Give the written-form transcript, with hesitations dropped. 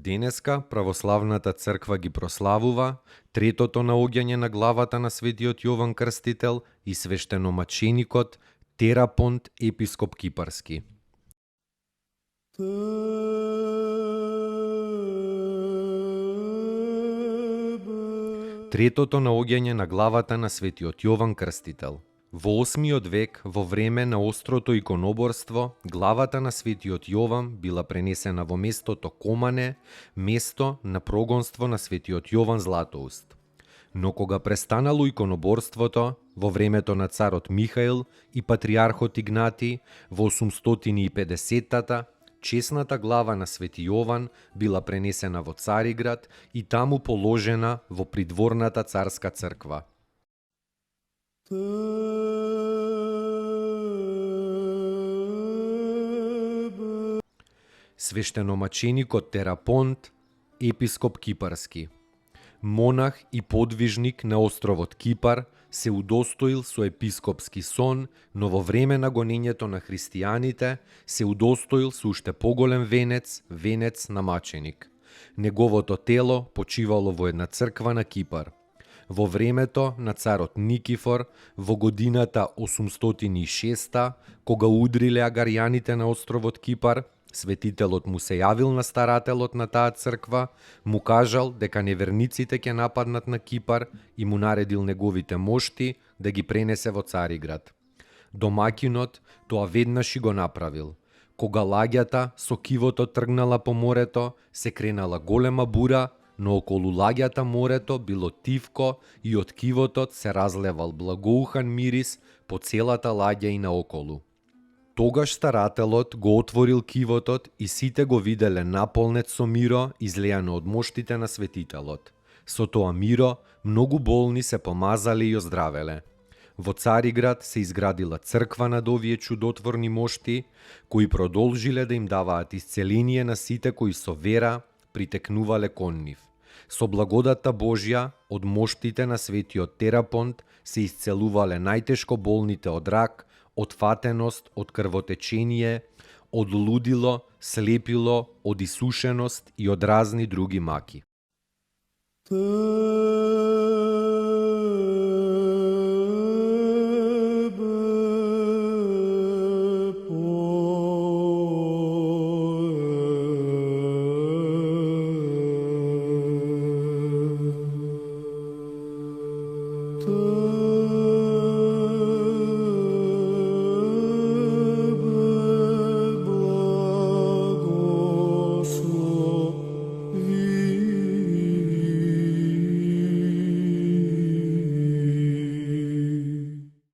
Денеска православната црква ги прославува третото наоѓање на главата на светиот Јован Крстител и свештеномаченикот Терапонт епископ Кипарски. Третото наоѓање на главата на светиот Јован Крстител. Во 8 век, во време на острото иконоборство, главата на светиот Јован била пренесена во местото Комане, место на прогонство на светиот Јован Златоуст. Но кога престанало иконоборството, во времето на царот Михаил и патриархот Игнатий, во 850-тата, чесната глава на свети Јован била пренесена во Цариград и таму положена во придворната царска црква. Свештеномаченикот Терапонт, епископ Кипарски. Монах и подвижник на островот Кипар, се удостоил со епископски сон, но во време на гонењето на христијаните се удостоил со уште поголем венец, венец на маченик. Неговото тело почивало во една црква на Кипар. Во времето на царот Никифор, во годината 806, кога удриле агарјаните на островот Кипар, светителот му се јавил на старателот на таа црква, му кажал дека неверниците ќе нападнат на Кипар и му наредил неговите мошти да ги пренесе во Цариград. Домакинот тоа веднаш и го направил. Кога лагјата со кивото тргнала по морето, се кренала голема бура, но околу лагјата морето било тивко и од кивотот се разлевал благоухан мирис по целата лагја и наоколу. Тогаш старателот го отворил кивотот и сите го виделе наполнет со миро излеано од моштите на светителот. Со тоа миро многу болни се помазале и оздравеле. Во Цариград се изградила црква над овие чудотворни мошти, кои продолжиле да им даваат исцеление на сите кои со вера притекнувале кон нив. Со благодата Божја, од моштите на светиот Терапонт се исцелувале најтешко болните од рак, од фатеност, од крвотечение, од лудило, слепило, од исушеност и од разни други маки.